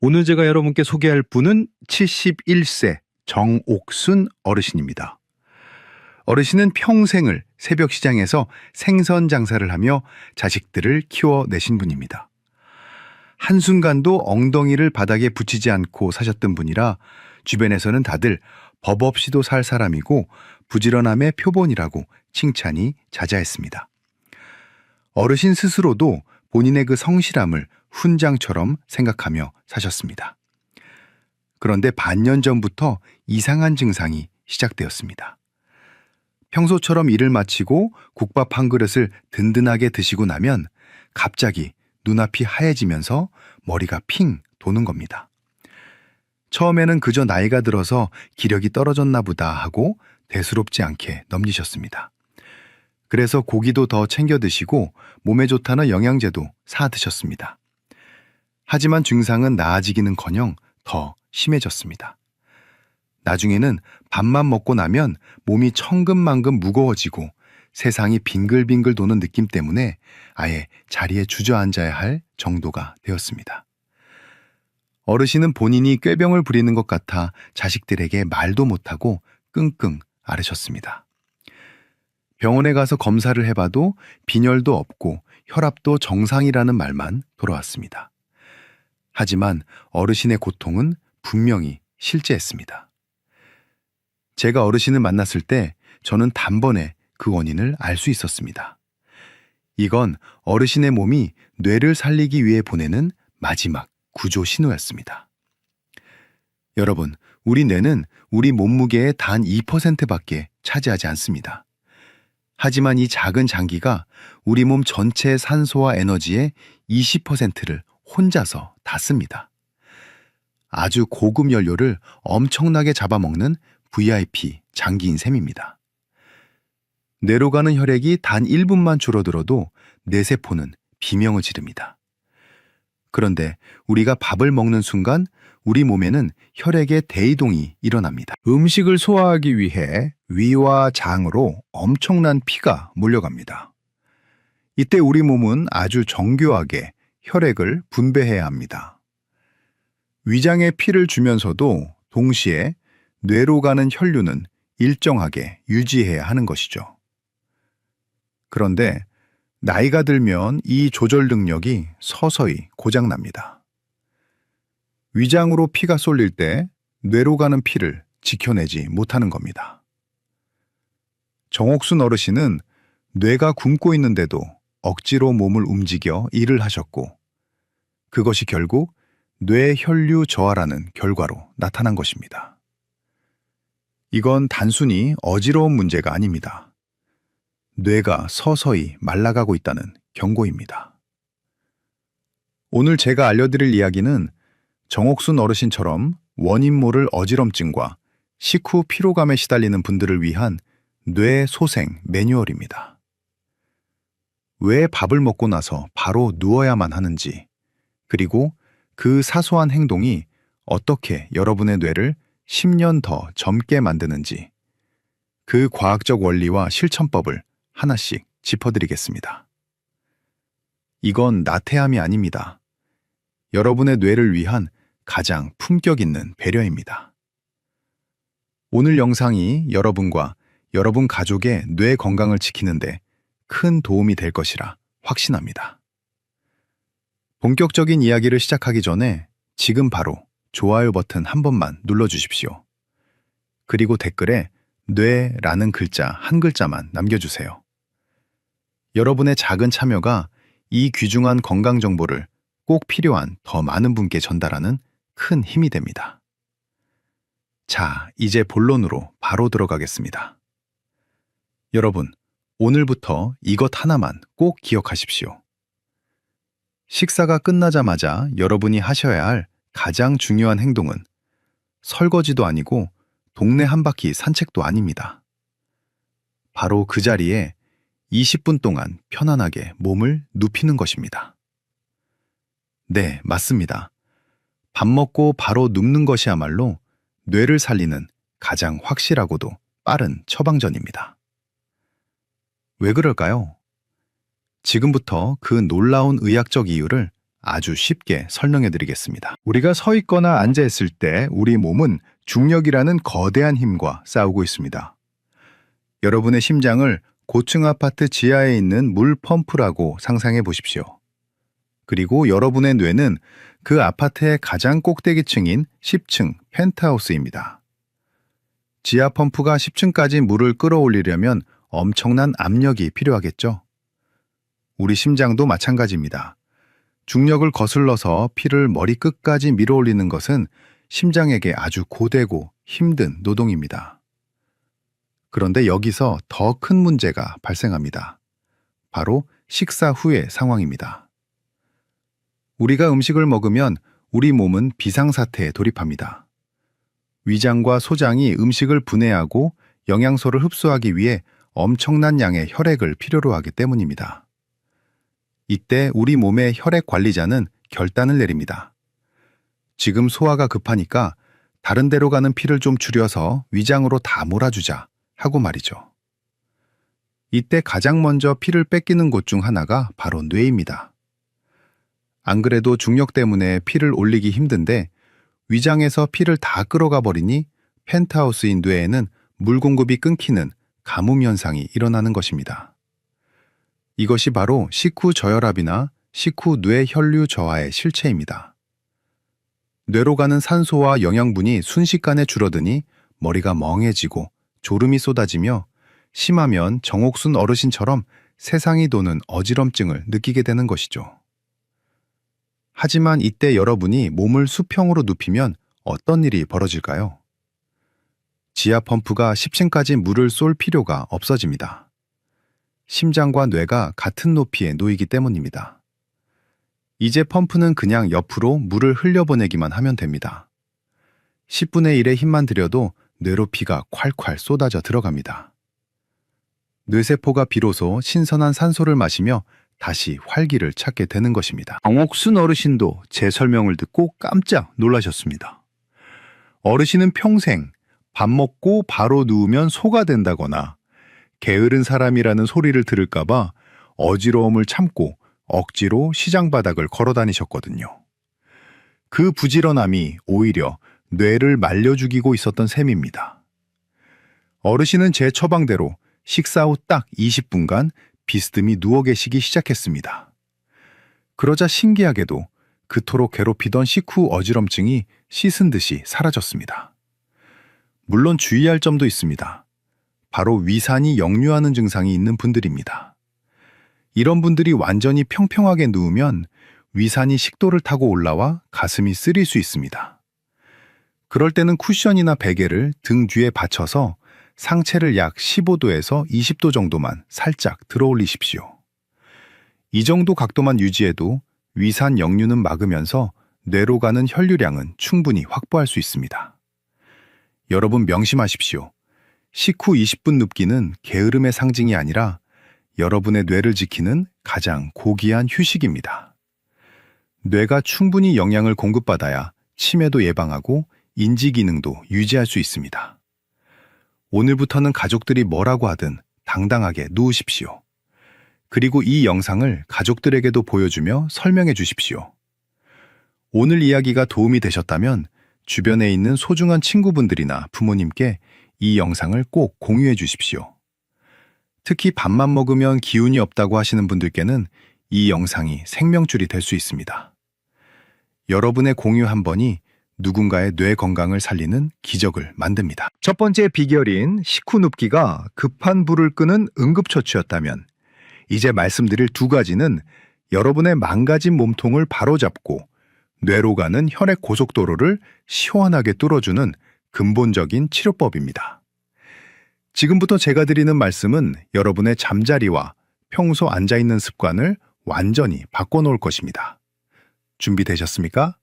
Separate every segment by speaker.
Speaker 1: 오늘 제가 여러분께 소개할 분은 71세 정옥순 어르신입니다. 어르신은 평생을 새벽 시장에서 생선 장사를 하며 자식들을 키워내신 분입니다. 한순간도 엉덩이를 바닥에 붙이지 않고 사셨던 분이라 주변에서는 다들 법 없이도 살 사람이고 부지런함의 표본이라고 칭찬이 자자했습니다. 어르신 스스로도 본인의 그 성실함을 훈장처럼 생각하며 사셨습니다. 그런데 반년 전부터 이상한 증상이 시작되었습니다. 평소처럼 일을 마치고 국밥 한 그릇을 든든하게 드시고 나면 갑자기 눈앞이 하얘지면서 머리가 핑 도는 겁니다. 처음에는 그저 나이가 들어서 기력이 떨어졌나 보다 하고 대수롭지 않게 넘기셨습니다. 그래서 고기도 더 챙겨 드시고 몸에 좋다는 영양제도 사 드셨습니다. 하지만 증상은 나아지기는커녕 더 심해졌습니다. 나중에는 밥만 먹고 나면 몸이 천근만근 무거워지고 세상이 빙글빙글 도는 느낌 때문에 아예 자리에 주저앉아야 할 정도가 되었습니다. 어르신은 본인이 꾀병을 부리는 것 같아 자식들에게 말도 못하고 끙끙 앓으셨습니다. 병원에 가서 검사를 해봐도 빈혈도 없고 혈압도 정상이라는 말만 돌아왔습니다. 하지만 어르신의 고통은 분명히 실제했습니다. 제가 어르신을 만났을 때 저는 단번에 그 원인을 알 수 있었습니다. 이건 어르신의 몸이 뇌를 살리기 위해 보내는 마지막 구조 신호였습니다. 여러분, 우리 뇌는 우리 몸무게의 단 2%밖에 차지하지 않습니다. 하지만 이 작은 장기가 우리 몸 전체의 산소와 에너지의 20%를 혼자서 다 씁니다. 아주 고급 연료를 엄청나게 잡아먹는 VIP 장기인 셈입니다. 뇌로 가는 혈액이 단 1분만 줄어들어도 뇌세포는 비명을 지릅니다. 그런데 우리가 밥을 먹는 순간 우리 몸에는 혈액의 대이동이 일어납니다. 음식을 소화하기 위해 위와 장으로 엄청난 피가 몰려갑니다. 이때 우리 몸은 아주 정교하게 혈액을 분배해야 합니다. 위장에 피를 주면서도 동시에 뇌로 가는 혈류는 일정하게 유지해야 하는 것이죠. 그런데 나이가 들면 이 조절 능력이 서서히 고장납니다. 위장으로 피가 쏠릴 때 뇌로 가는 피를 지켜내지 못하는 겁니다. 정옥순 어르신은 뇌가 굶고 있는데도 억지로 몸을 움직여 일을 하셨고 그것이 결국 뇌 혈류 저하라는 결과로 나타난 것입니다. 이건 단순히 어지러운 문제가 아닙니다. 뇌가 서서히 말라가고 있다는 경고입니다. 오늘 제가 알려드릴 이야기는 정옥순 어르신처럼 원인 모를 어지럼증과 식후 피로감에 시달리는 분들을 위한 뇌 소생 매뉴얼입니다. 왜 밥을 먹고 나서 바로 누워야만 하는지, 그리고 그 사소한 행동이 어떻게 여러분의 뇌를 10년 더 젊게 만드는지, 그 과학적 원리와 실천법을 하나씩 짚어드리겠습니다. 이건 나태함이 아닙니다. 여러분의 뇌를 위한 가장 품격 있는 배려입니다. 오늘 영상이 여러분과 여러분 가족의 뇌 건강을 지키는데 큰 도움이 될 것이라 확신합니다. 본격적인 이야기를 시작하기 전에 지금 바로 좋아요 버튼 한 번만 눌러주십시오. 그리고 댓글에 뇌라는 글자 한 글자만 남겨주세요. 여러분의 작은 참여가 이 귀중한 건강 정보를 꼭 필요한 더 많은 분께 전달하는 큰 힘이 됩니다. 자, 이제 본론으로 바로 들어가겠습니다. 여러분, 오늘부터 이것 하나만 꼭 기억하십시오. 식사가 끝나자마자 여러분이 하셔야 할 가장 중요한 행동은 설거지도 아니고 동네 한 바퀴 산책도 아닙니다. 바로 그 자리에 20분 동안 편안하게 몸을 눕히는 것입니다. 네, 맞습니다. 밥 먹고 바로 눕는 것이야말로 뇌를 살리는 가장 확실하고도 빠른 처방전입니다. 왜 그럴까요? 지금부터 그 놀라운 의학적 이유를 아주 쉽게 설명해 드리겠습니다. 우리가 서 있거나 앉아 있을 때 우리 몸은 중력이라는 거대한 힘과 싸우고 있습니다. 여러분의 심장을 고층 아파트 지하에 있는 물 펌프라고 상상해 보십시오. 그리고 여러분의 뇌는 그 아파트의 가장 꼭대기층인 10층 펜트하우스입니다. 지하 펌프가 10층까지 물을 끌어올리려면 엄청난 압력이 필요하겠죠? 우리 심장도 마찬가지입니다. 중력을 거슬러서 피를 머리끝까지 밀어올리는 것은 심장에게 아주 고되고 힘든 노동입니다. 그런데 여기서 더 큰 문제가 발생합니다. 바로 식사 후의 상황입니다. 우리가 음식을 먹으면 우리 몸은 비상사태에 돌입합니다. 위장과 소장이 음식을 분해하고 영양소를 흡수하기 위해 엄청난 양의 혈액을 필요로 하기 때문입니다. 이때 우리 몸의 혈액 관리자는 결단을 내립니다. 지금 소화가 급하니까 다른 데로 가는 피를 좀 줄여서 위장으로 다 몰아주자 하고 말이죠. 이때 가장 먼저 피를 뺏기는 곳 중 하나가 바로 뇌입니다. 안 그래도 중력 때문에 피를 올리기 힘든데 위장에서 피를 다 끌어가 버리니 펜트하우스인 뇌에는 물 공급이 끊기는 가뭄 현상이 일어나는 것입니다. 이것이 바로 식후 저혈압이나 식후 뇌 혈류 저하의 실체입니다. 뇌로 가는 산소와 영양분이 순식간에 줄어드니 머리가 멍해지고 졸음이 쏟아지며 심하면 정옥순 어르신처럼 세상이 도는 어지럼증을 느끼게 되는 것이죠. 하지만 이때 여러분이 몸을 수평으로 눕히면 어떤 일이 벌어질까요? 지하 펌프가 10층까지 물을 쏠 필요가 없어집니다. 심장과 뇌가 같은 높이에 놓이기 때문입니다. 이제 펌프는 그냥 옆으로 물을 흘려보내기만 하면 됩니다. 10분의 1의 힘만 들여도 뇌로 피가 콸콸 쏟아져 들어갑니다. 뇌세포가 비로소 신선한 산소를 마시며 다시 활기를 찾게 되는 것입니다. 정옥순 어르신도 제 설명을 듣고 깜짝 놀라셨습니다. 어르신은 평생 밥 먹고 바로 누우면 소가 된다거나 게으른 사람이라는 소리를 들을까봐 어지러움을 참고 억지로 시장 바닥을 걸어 다니셨거든요. 그 부지런함이 오히려 뇌를 말려 죽이고 있었던 셈입니다. 어르신은 제 처방대로 식사 후 딱 20분간 비스듬히 누워 계시기 시작했습니다. 그러자 신기하게도 그토록 괴롭히던 식후 어지럼증이 씻은 듯이 사라졌습니다. 물론 주의할 점도 있습니다. 바로 위산이 역류하는 증상이 있는 분들입니다. 이런 분들이 완전히 평평하게 누우면 위산이 식도를 타고 올라와 가슴이 쓰릴 수 있습니다. 그럴 때는 쿠션이나 베개를 등 뒤에 받쳐서 상체를 약 15도에서 20도 정도만 살짝 들어 올리십시오. 이 정도 각도만 유지해도 위산 역류는 막으면서 뇌로 가는 혈류량은 충분히 확보할 수 있습니다. 여러분 명심하십시오. 식후 20분 눕기는 게으름의 상징이 아니라 여러분의 뇌를 지키는 가장 고귀한 휴식입니다. 뇌가 충분히 영양을 공급받아야 치매도 예방하고 인지 기능도 유지할 수 있습니다. 오늘부터는 가족들이 뭐라고 하든 당당하게 누우십시오. 그리고 이 영상을 가족들에게도 보여주며 설명해 주십시오. 오늘 이야기가 도움이 되셨다면 주변에 있는 소중한 친구분들이나 부모님께 이 영상을 꼭 공유해 주십시오. 특히 밥만 먹으면 기운이 없다고 하시는 분들께는 이 영상이 생명줄이 될 수 있습니다. 여러분의 공유 한 번이 누군가의 뇌 건강을 살리는 기적을 만듭니다. 첫 번째 비결인 식후 눕기가 급한 불을 끄는 응급처치였다면 이제 말씀드릴 두 가지는 여러분의 망가진 몸통을 바로잡고 뇌로 가는 혈액 고속도로를 시원하게 뚫어주는 근본적인 치료법입니다. 지금부터 제가 드리는 말씀은 여러분의 잠자리와 평소 앉아있는 습관을 완전히 바꿔놓을 것입니다. 준비되셨습니까?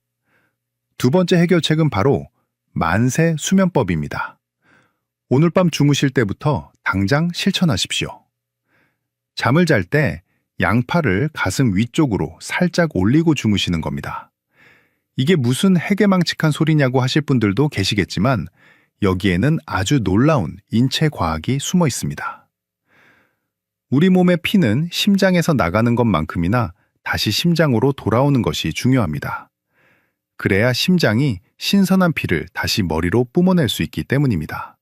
Speaker 1: 두 번째 해결책은 바로 만세 수면법입니다. 오늘 밤 주무실 때부터 당장 실천하십시오. 잠을 잘 때 양팔을 가슴 위쪽으로 살짝 올리고 주무시는 겁니다. 이게 무슨 해괴망측한 소리냐고 하실 분들도 계시겠지만 여기에는 아주 놀라운 인체 과학이 숨어 있습니다. 우리 몸의 피는 심장에서 나가는 것만큼이나 다시 심장으로 돌아오는 것이 중요합니다. 그래야 심장이 신선한 피를 다시 머리로 뿜어낼 수 있기 때문입니다.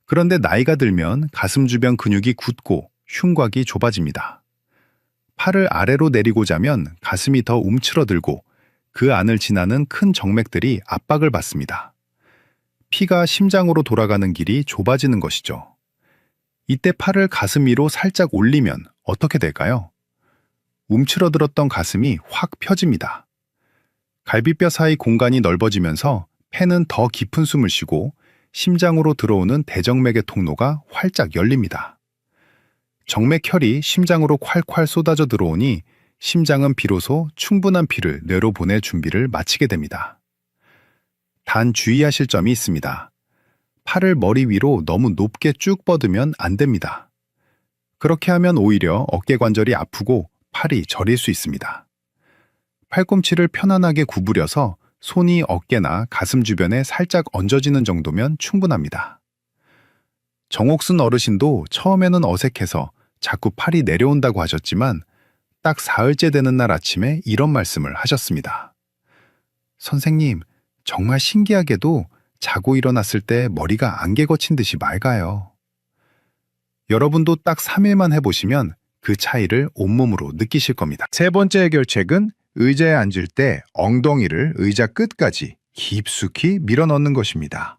Speaker 1: 그런데 나이가 들면 가슴 주변 근육이 굳고 흉곽이 좁아집니다. 팔을 아래로 내리고자 하면 가슴이 더 움츠러들고 그 안을 지나는 큰 정맥들이 압박을 받습니다. 피가 심장으로 돌아가는 길이 좁아지는 것이죠. 이때 팔을 가슴 위로 살짝 올리면 어떻게 될까요? 움츠러들었던 가슴이 확 펴집니다. 갈비뼈 사이 공간이 넓어지면서 폐는 더 깊은 숨을 쉬고 심장으로 들어오는 대정맥의 통로가 활짝 열립니다. 정맥혈이 심장으로 콸콸 쏟아져 들어오니 심장은 비로소 충분한 피를 뇌로 보낼 준비를 마치게 됩니다. 단 주의하실 점이 있습니다. 팔을 머리 위로 너무 높게 쭉 뻗으면 안 됩니다. 그렇게 하면 오히려 어깨 관절이 아프고 팔이 저릴 수 있습니다. 팔꿈치를 편안하게 구부려서 손이 어깨나 가슴 주변에 살짝 얹어지는 정도면 충분합니다. 정옥순 어르신도 처음에는 어색해서 자꾸 팔이 내려온다고 하셨지만 딱 사흘째 되는 날 아침에 이런 말씀을 하셨습니다. 선생님, 정말 신기하게도 자고 일어났을 때 머리가 안개 거친 듯이 맑아요. 여러분도 딱 3일만 해보시면 그 차이를 온몸으로 느끼실 겁니다. 세 번째 해결책은 의자에 앉을 때 엉덩이를 의자 끝까지 깊숙이 밀어 넣는 것입니다.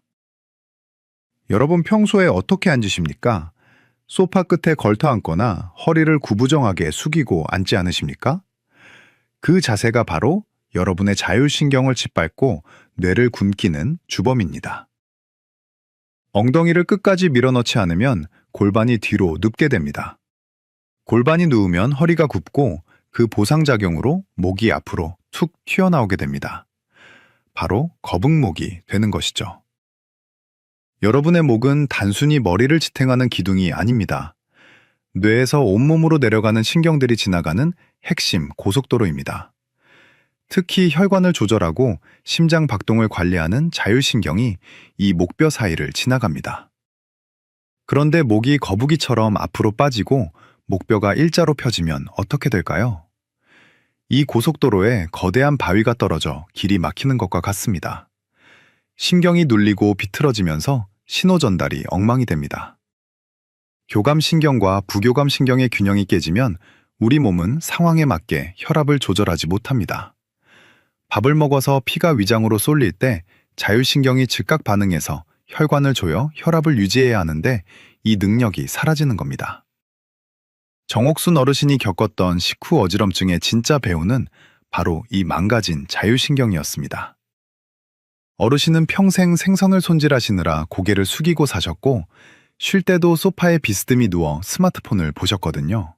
Speaker 1: 여러분 평소에 어떻게 앉으십니까? 소파 끝에 걸터 앉거나 허리를 구부정하게 숙이고 앉지 않으십니까? 그 자세가 바로 여러분의 자율신경을 짓밟고 뇌를 굶기는 주범입니다. 엉덩이를 끝까지 밀어넣지 않으면 골반이 뒤로 눕게 됩니다. 골반이 누우면 허리가 굽고 그 보상작용으로 목이 앞으로 툭 튀어나오게 됩니다. 바로 거북목이 되는 것이죠. 여러분의 목은 단순히 머리를 지탱하는 기둥이 아닙니다. 뇌에서 온몸으로 내려가는 신경들이 지나가는 핵심 고속도로입니다. 특히 혈관을 조절하고 심장 박동을 관리하는 자율신경이 이 목뼈 사이를 지나갑니다. 그런데 목이 거북이처럼 앞으로 빠지고 목뼈가 일자로 펴지면 어떻게 될까요? 이 고속도로에 거대한 바위가 떨어져 길이 막히는 것과 같습니다. 신경이 눌리고 비틀어지면서 신호 전달이 엉망이 됩니다. 교감신경과 부교감신경의 균형이 깨지면 우리 몸은 상황에 맞게 혈압을 조절하지 못합니다. 밥을 먹어서 피가 위장으로 쏠릴 때 자율신경이 즉각 반응해서 혈관을 조여 혈압을 유지해야 하는데 이 능력이 사라지는 겁니다. 정옥순 어르신이 겪었던 식후 어지럼증의 진짜 배우는 바로 이 망가진 자율신경이었습니다. 어르신은 평생 생선을 손질하시느라 고개를 숙이고 사셨고 쉴 때도 소파에 비스듬히 누워 스마트폰을 보셨거든요.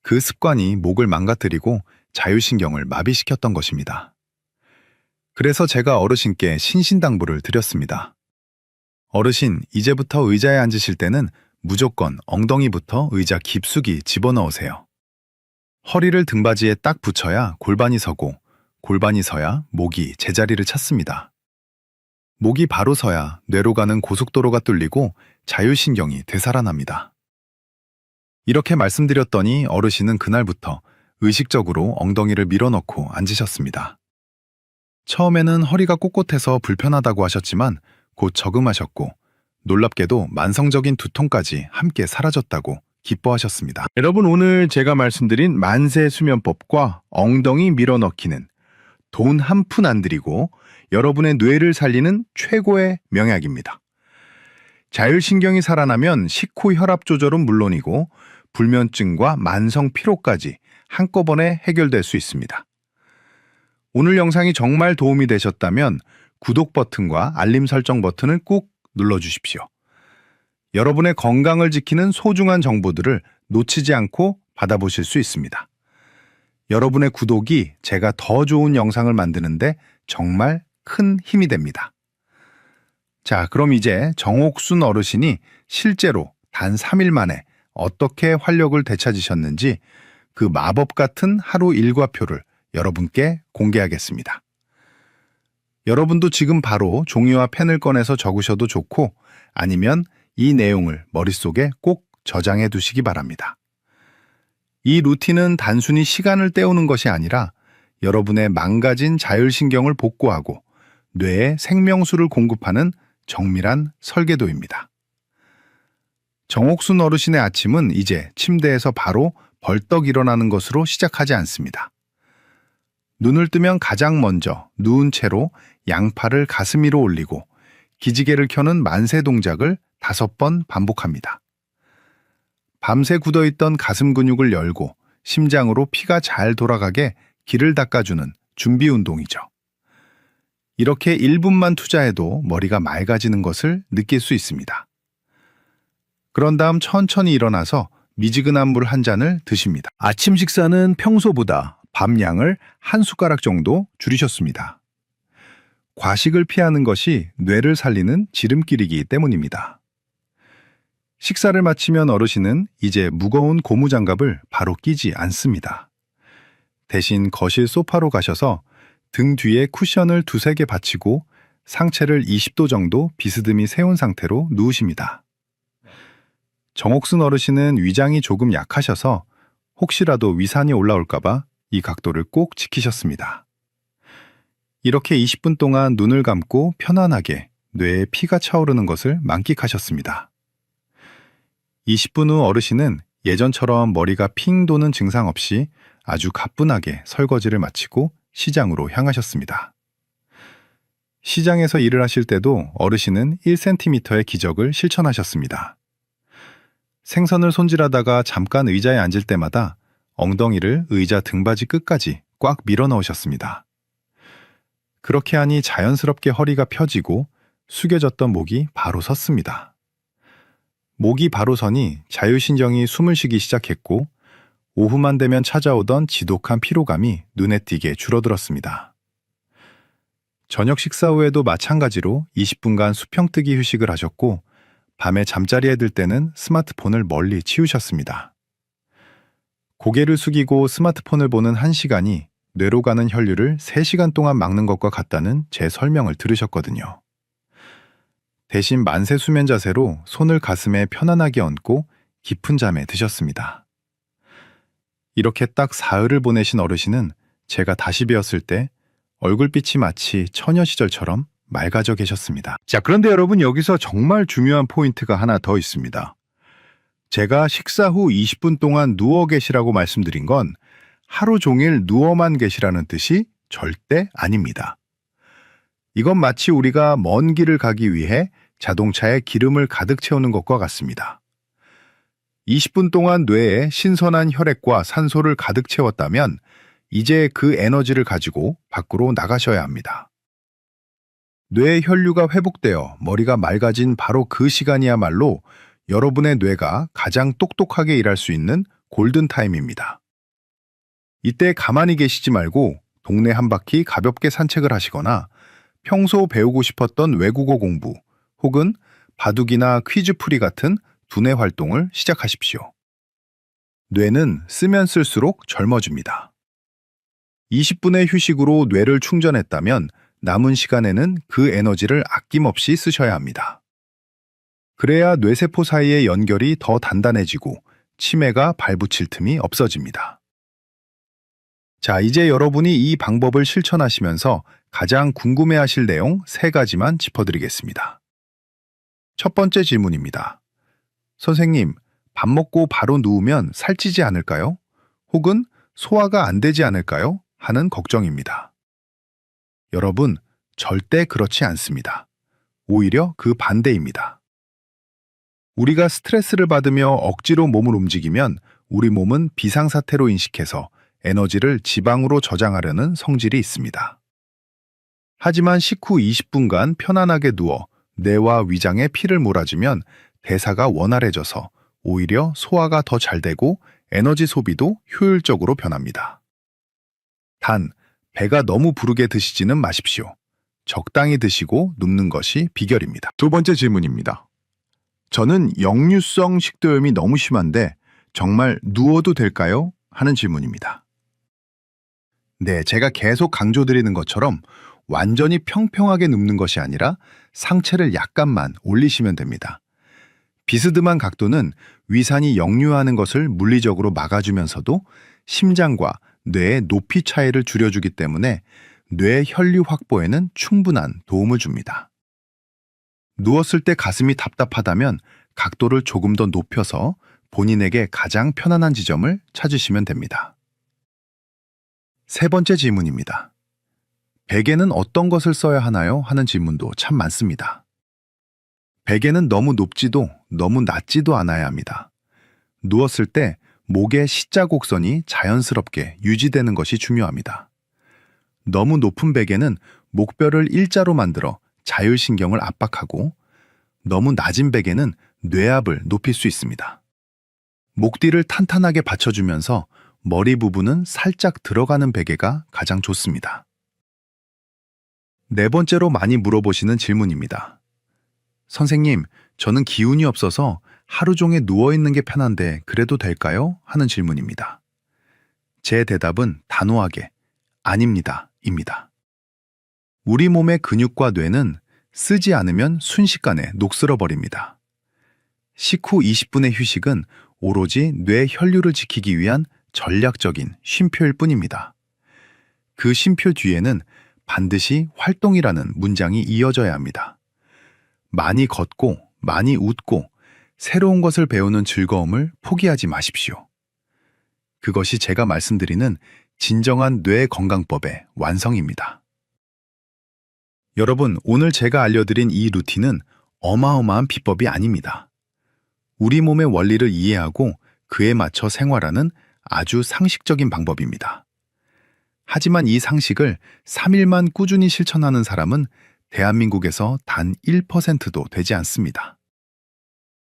Speaker 1: 그 습관이 목을 망가뜨리고 자율신경을 마비시켰던 것입니다. 그래서 제가 어르신께 신신당부를 드렸습니다. 어르신, 이제부터 의자에 앉으실 때는 무조건 엉덩이부터 의자 깊숙이 집어넣으세요. 허리를 등받이에 딱 붙여야 골반이 서고 골반이 서야 목이 제자리를 찾습니다. 목이 바로 서야 뇌로 가는 고속도로가 뚫리고 자율신경이 되살아납니다. 이렇게 말씀드렸더니 어르신은 그날부터 의식적으로 엉덩이를 밀어넣고 앉으셨습니다. 처음에는 허리가 꼿꼿해서 불편하다고 하셨지만 곧 적응하셨고 놀랍게도 만성적인 두통까지 함께 사라졌다고 기뻐하셨습니다.
Speaker 2: 여러분, 오늘 제가 말씀드린 만세 수면법과 엉덩이 밀어넣기는 돈 한 푼 안 들이고 여러분의 뇌를 살리는 최고의 명약입니다. 자율신경이 살아나면 식후 혈압 조절은 물론이고 불면증과 만성 피로까지 한꺼번에 해결될 수 있습니다. 오늘 영상이 정말 도움이 되셨다면 구독 버튼과 알림 설정 버튼을 꾹 눌러주십시오. 여러분의 건강을 지키는 소중한 정보들을 놓치지 않고 받아보실 수 있습니다. 여러분의 구독이 제가 더 좋은 영상을 만드는데 정말 큰 힘이 됩니다. 자, 그럼 이제 정옥순 어르신이 실제로 단 3일 만에 어떻게 활력을 되찾으셨는지 그 마법 같은 하루 일과표를 여러분께 공개하겠습니다. 여러분도 지금 바로 종이와 펜을 꺼내서 적으셔도 좋고 아니면 이 내용을 머릿속에 꼭 저장해 두시기 바랍니다.
Speaker 1: 이 루틴은 단순히 시간을 때우는 것이 아니라 여러분의 망가진 자율신경을 복구하고 뇌에 생명수를 공급하는 정밀한 설계도입니다. 정옥순 어르신의 아침은 이제 침대에서 바로 벌떡 일어나는 것으로 시작하지 않습니다. 눈을 뜨면 가장 먼저 누운 채로 양팔을 가슴 위로 올리고 기지개를 켜는 만세 동작을 5번 반복합니다. 밤새 굳어있던 가슴 근육을 열고 심장으로 피가 잘 돌아가게 기를 닦아주는 준비 운동이죠. 이렇게 1분만 투자해도 머리가 맑아지는 것을 느낄 수 있습니다. 그런 다음 천천히 일어나서 미지근한 물 한 잔을 드십니다. 아침 식사는 평소보다 밥량을 한 숟가락 정도 줄이셨습니다. 과식을 피하는 것이 뇌를 살리는 지름길이기 때문입니다. 식사를 마치면 어르신은 이제 무거운 고무장갑을 바로 끼지 않습니다. 대신 거실 소파로 가셔서 등 뒤에 쿠션을 2~3개 받치고 상체를 20도 정도 비스듬히 세운 상태로 누우십니다. 정옥순 어르신은 위장이 조금 약하셔서 혹시라도 위산이 올라올까봐 이 각도를 꼭 지키셨습니다. 이렇게 20분 동안 눈을 감고 편안하게 뇌에 피가 차오르는 것을 만끽하셨습니다. 20분 후 어르신은 예전처럼 머리가 핑 도는 증상 없이 아주 가뿐하게 설거지를 마치고 시장으로 향하셨습니다. 시장에서 일을 하실 때도 어르신은 1cm의 기적을 실천하셨습니다. 생선을 손질하다가 잠깐 의자에 앉을 때마다 엉덩이를 의자 등받이 끝까지 꽉 밀어 넣으셨습니다. 그렇게 하니 자연스럽게 허리가 펴지고 숙여졌던 목이 바로 섰습니다. 목이 바로 서니 자율신경이 숨을 쉬기 시작했고 오후만 되면 찾아오던 지독한 피로감이 눈에 띄게 줄어들었습니다. 저녁 식사 후에도 마찬가지로 20분간 수평뜨기 휴식을 하셨고 밤에 잠자리에 들 때는 스마트폰을 멀리 치우셨습니다. 고개를 숙이고 스마트폰을 보는 1시간이 뇌로 가는 혈류를 3시간 동안 막는 것과 같다는 제 설명을 들으셨거든요. 대신 만세 수면 자세로 손을 가슴에 편안하게 얹고 깊은 잠에 드셨습니다. 이렇게 딱 사흘을 보내신 어르신은 제가 다시 뵈었을 때 얼굴빛이 마치 처녀 시절처럼 맑아져 계셨습니다.
Speaker 2: 자, 그런데 여러분 여기서 정말 중요한 포인트가 하나 더 있습니다. 제가 식사 후 20분 동안 누워 계시라고 말씀드린 건 하루 종일 누워만 계시라는 뜻이 절대 아닙니다. 이건 마치 우리가 먼 길을 가기 위해 자동차에 기름을 가득 채우는 것과 같습니다. 20분 동안 뇌에 신선한 혈액과 산소를 가득 채웠다면 이제 그 에너지를 가지고 밖으로 나가셔야 합니다. 뇌의 혈류가 회복되어 머리가 맑아진 바로 그 시간이야말로 여러분의 뇌가 가장 똑똑하게 일할 수 있는 골든타임입니다. 이때 가만히 계시지 말고 동네 한 바퀴 가볍게 산책을 하시거나 평소 배우고 싶었던 외국어 공부 혹은 바둑이나 퀴즈풀이 같은 두뇌 활동을 시작하십시오. 뇌는 쓰면 쓸수록 젊어집니다. 20분의 휴식으로 뇌를 충전했다면 남은 시간에는 그 에너지를 아낌없이 쓰셔야 합니다. 그래야 뇌세포 사이의 연결이 더 단단해지고 치매가 발붙일 틈이 없어집니다. 자, 이제 여러분이 이 방법을 실천하시면서 가장 궁금해하실 내용 3가지만 짚어드리겠습니다. 첫 번째 질문입니다. 선생님, 밥 먹고 바로 누우면 살찌지 않을까요? 혹은 소화가 안 되지 않을까요? 하는 걱정입니다. 여러분, 절대 그렇지 않습니다. 오히려 그 반대입니다. 우리가 스트레스를 받으며 억지로 몸을 움직이면 우리 몸은 비상사태로 인식해서 에너지를 지방으로 저장하려는 성질이 있습니다. 하지만 식후 20분간 편안하게 누워 뇌와 위장에 피를 몰아주면 대사가 원활해져서 오히려 소화가 더 잘 되고 에너지 소비도 효율적으로 변합니다. 단, 배가 너무 부르게 드시지는 마십시오. 적당히 드시고 눕는 것이 비결입니다. 두 번째 질문입니다. 저는 역류성 식도염이 너무 심한데 정말 누워도 될까요? 하는 질문입니다.
Speaker 1: 네, 제가 계속 강조드리는 것처럼 완전히 평평하게 눕는 것이 아니라 상체를 약간만 올리시면 됩니다. 비스듬한 각도는 위산이 역류하는 것을 물리적으로 막아주면서도 심장과 뇌의 높이 차이를 줄여주기 때문에 뇌 혈류 확보에는 충분한 도움을 줍니다. 누웠을 때 가슴이 답답하다면 각도를 조금 더 높여서 본인에게 가장 편안한 지점을 찾으시면 됩니다. 세 번째 질문입니다. 베개는 어떤 것을 써야 하나요? 하는 질문도 참 많습니다. 베개는 너무 높지도 너무 낮지도 않아야 합니다. 누웠을 때 목의 C자 곡선이 자연스럽게 유지되는 것이 중요합니다. 너무 높은 베개는 목뼈를 일자로 만들어 자율신경을 압박하고 너무 낮은 베개는 뇌압을 높일 수 있습니다. 목 뒤를 탄탄하게 받쳐주면서 머리 부분은 살짝 들어가는 베개가 가장 좋습니다. 네 번째로 많이 물어보시는 질문입니다. 선생님, 저는 기운이 없어서 하루 종일 누워있는 게 편한데 그래도 될까요? 하는 질문입니다. 제 대답은 단호하게 아닙니다, 입니다. 우리 몸의 근육과 뇌는 쓰지 않으면 순식간에 녹슬어 버립니다. 식후 20분의 휴식은 오로지 뇌 혈류를 지키기 위한 전략적인 쉼표일 뿐입니다. 그 쉼표 뒤에는 반드시 활동이라는 문장이 이어져야 합니다. 많이 걷고, 많이 웃고, 새로운 것을 배우는 즐거움을 포기하지 마십시오. 그것이 제가 말씀드리는 진정한 뇌 건강법의 완성입니다. 여러분, 오늘 제가 알려드린 이 루틴은 어마어마한 비법이 아닙니다. 우리 몸의 원리를 이해하고 그에 맞춰 생활하는 아주 상식적인 방법입니다. 하지만 이 상식을 3일만 꾸준히 실천하는 사람은 대한민국에서 단 1%도 되지 않습니다.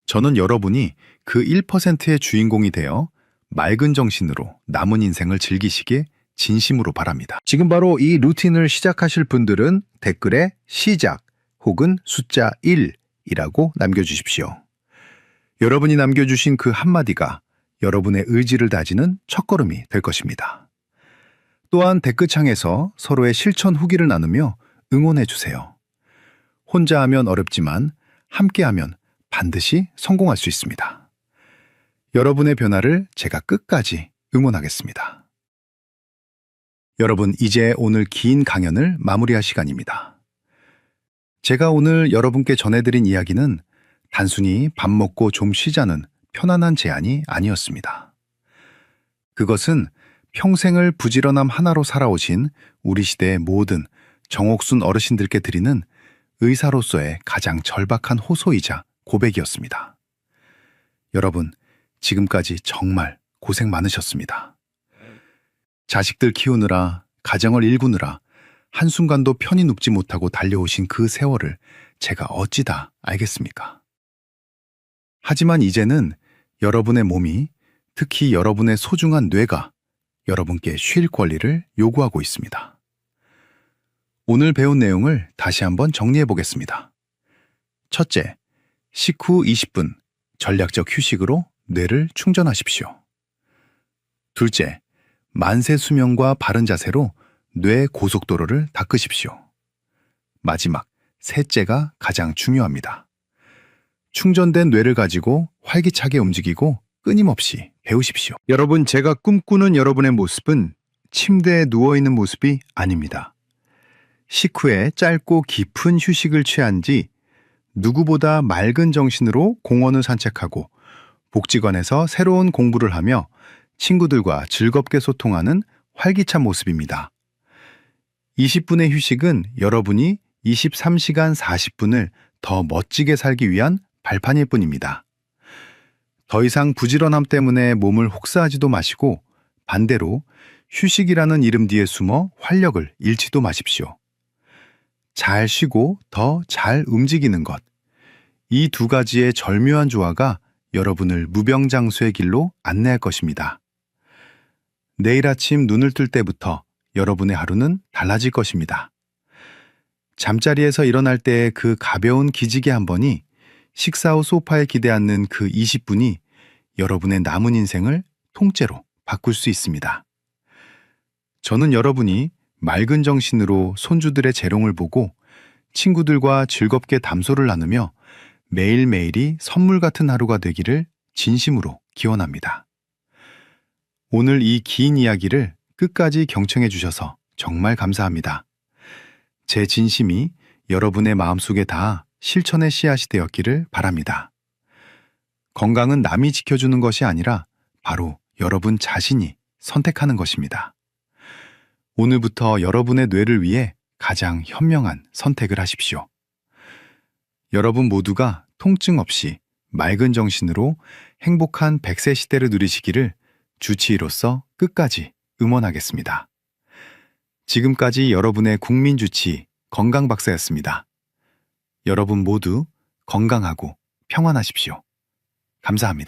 Speaker 1: 저는 여러분이 그 1%의 주인공이 되어 맑은 정신으로 남은 인생을 즐기시길 진심으로 바랍니다.
Speaker 2: 지금 바로 이 루틴을 시작하실 분들은 댓글에 시작 혹은 숫자 1이라고 남겨주십시오. 여러분이 남겨주신 그 한마디가 여러분의 의지를 다지는 첫걸음이 될 것입니다. 또한 댓글창에서 서로의 실천 후기를 나누며 응원해 주세요. 혼자 하면 어렵지만 함께하면 반드시 성공할 수 있습니다. 여러분의 변화를 제가 끝까지 응원하겠습니다. 여러분, 이제 오늘 긴 강연을 마무리할 시간입니다. 제가 오늘 여러분께 전해드린 이야기는 단순히 밥 먹고 좀 쉬자는 편안한 제안이 아니었습니다. 그것은 평생을 부지런함 하나로 살아오신 우리 시대의 모든 정옥순 어르신들께 드리는 의사로서의 가장 절박한 호소이자 고백이었습니다. 여러분, 지금까지 정말 고생 많으셨습니다. 자식들 키우느라, 가정을 일구느라 한순간도 편히 눕지 못하고 달려오신 그 세월을 제가 어찌 다 알겠습니까? 하지만 이제는 여러분의 몸이, 특히 여러분의 소중한 뇌가 여러분께 쉴 권리를 요구하고 있습니다. 오늘 배운 내용을 다시 한번 정리해 보겠습니다. 첫째, 식후 20분 전략적 휴식으로 뇌를 충전하십시오. 둘째, 만세 수면과 바른 자세로 뇌 고속도로를 닦으십시오. 마지막, 셋째가 가장 중요합니다. 충전된 뇌를 가지고 활기차게 움직이고 끊임없이 배우십시오. 여러분, 제가 꿈꾸는 여러분의 모습은 침대에 누워있는 모습이 아닙니다. 식후에 짧고 깊은 휴식을 취한 뒤 누구보다 맑은 정신으로 공원을 산책하고 복지관에서 새로운 공부를 하며 친구들과 즐겁게 소통하는 활기찬 모습입니다. 20분의 휴식은 여러분이 23시간 40분을 더 멋지게 살기 위한 발판일 뿐입니다. 더 이상 부지런함 때문에 몸을 혹사하지도 마시고 반대로 휴식이라는 이름 뒤에 숨어 활력을 잃지도 마십시오. 잘 쉬고 더 잘 움직이는 것. 이 두 가지의 절묘한 조화가 여러분을 무병장수의 길로 안내할 것입니다. 내일 아침 눈을 뜰 때부터 여러분의 하루는 달라질 것입니다. 잠자리에서 일어날 때의 그 가벼운 기지개 한 번이 식사 후 소파에 기대 앉는 그 20분이 여러분의 남은 인생을 통째로 바꿀 수 있습니다. 저는 여러분이 맑은 정신으로 손주들의 재롱을 보고 친구들과 즐겁게 담소를 나누며
Speaker 1: 매일매일이 선물 같은 하루가 되기를 진심으로 기원합니다. 오늘 이 긴 이야기를 끝까지 경청해 주셔서 정말 감사합니다. 제 진심이 여러분의 마음속에 닿아 실천의 씨앗이 되었기를 바랍니다. 건강은 남이 지켜주는 것이 아니라 바로 여러분 자신이 선택하는 것입니다. 오늘부터 여러분의 뇌를 위해 가장 현명한 선택을 하십시오. 여러분 모두가 통증 없이 맑은 정신으로 행복한 100세 시대를 누리시기를 주치의로서 끝까지 응원하겠습니다. 지금까지 여러분의 국민주치의 건강박사였습니다. 여러분 모두 건강하고 평안하십시오. 감사합니다.